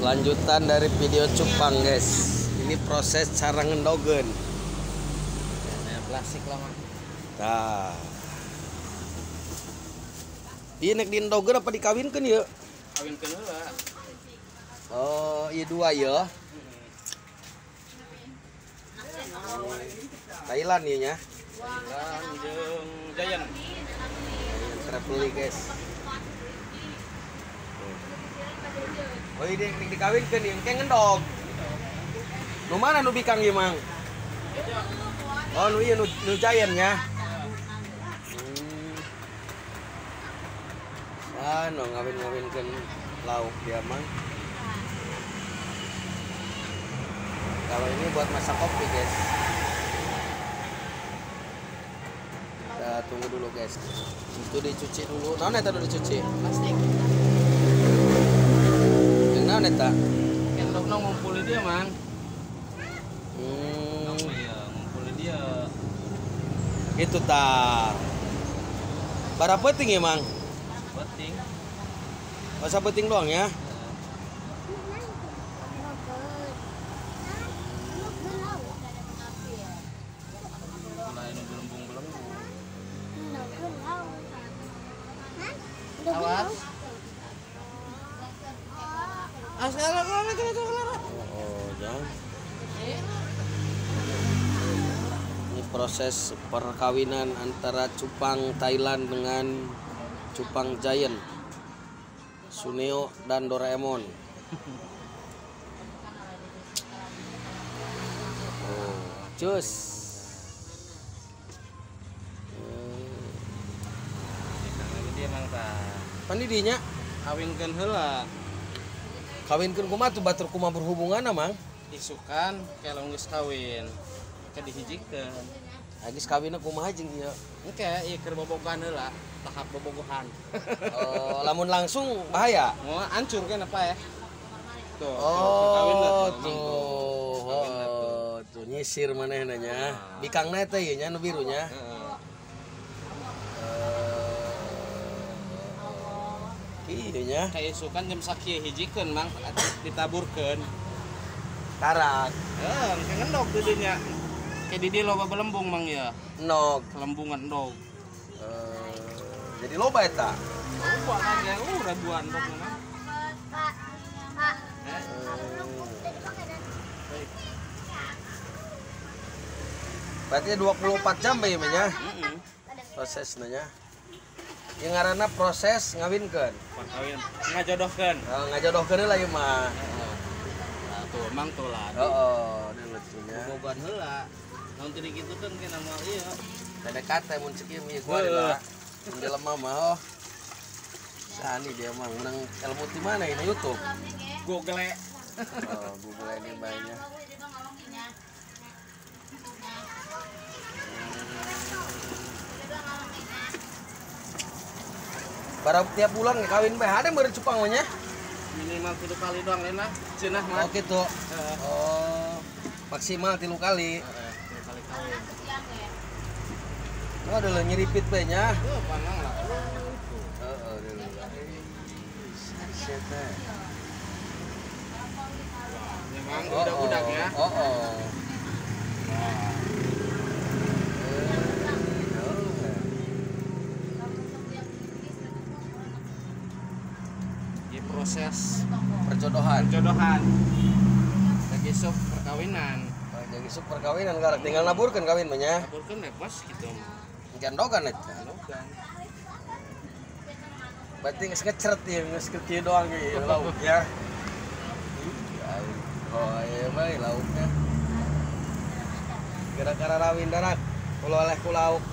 Lanjutan dari video cupang, guys. Ini proses cara ngendogen. Ya, plastik lah mah. Nah. Ini nek dindogen apa dikawinkan ya? Kawinkeun heula. Oh, iya dua ya. Thailand ya nya. Thailand jeung Giant. Yang traveling, guys. Oh, ini nek dikawinkan yang kayak ngendog. Nu mana nu bikang ieu, Mang? Oh, nu ieu nu Giant nya. No ngawin-ngawinkeun lauk dia, Mang. Kalau ini buat masak kopi, guys. Kita tunggu dulu, guys. Itu dicuci dulu. Naon eta dicuci? Plastik. Yang naon eta? Kendokna ngumpulin dia, Mang. Hmm, Iya, ngumpulin dia. itu tah. Bara penting ya, Mang? Penting. Masa penting doang ya? Mulai nu belembung-belembung. Awas. Oh, jangan. Ini proses perkawinan antara cupang Thailand dengan cupang Giant, Suneo dan Doraemon. Oh, cus. Lagi dia Mang tah. Pan didinya Kawinkeun heula. kawinkeun kumaha tuh batur kumaha berhubungan Mang? Isukan kalau geus kawin. Ke dihijikeun. Agis kawinna kumaha jeung ieu? Engke ieu keur bobogohan heula, tahap bobogohan. Oh, lamun langsung bahaya. Mau hancur kan apa ya? Tuh, Oh, tuh nyisir manehna nya. Bikangna teh ieu nya nu birunya. Ieu nya Kayak isukan jam sakieu hijikeun Mang ditaburkeun. karak, Engke ngendog tuh dinya. Kayak di dia loba belembung Mang ya. nog. Kelembungan endog. Jadi loba eta. Loba kan ya, ribuan endog Mang. Berarti 24 jam bae nya Heeh. prosesna nya. Yang ngaranna proses ngawinkeun. Kawin ngajodohkeun. Ngajodohkeun heula ieu mah. Nah, tuh Mang tuh lah. Heeh, ini lucunya. Bobogohan heula. Namun tadi gitu kan kena mal ieu. PDKT mun cekim ieu gua adalah jelema mah oh. Sani dia mah menang ilmu di mana ini YouTube. Google. Oh, Google ini banyak. Barang tiap bulan kawin bae ada meureun cupang mah nya. Minimal 3 kali doang lena. Cenah mah. Oh gitu. Oh, maksimal 3 kali. 3 kali kawin. Oh, udah nyeripit bae nya. Tuh panang lah. Heeh, dulu. Shit teh. Memang udah ya. Oh. Di proses Perjodohan. jodohan. Lagi sok perkawinan. Jadi sup perkawinan karek tinggal naburkeun kawin mah nya. Aburkeun bebas gitu. Jandogan eta. Logan. Berarti geus ngecret ieu, geus kieu doang ieu lauk ya. Oh, iya bae lauknya. Gara-gara rawin darat, kalau oleh ku lauk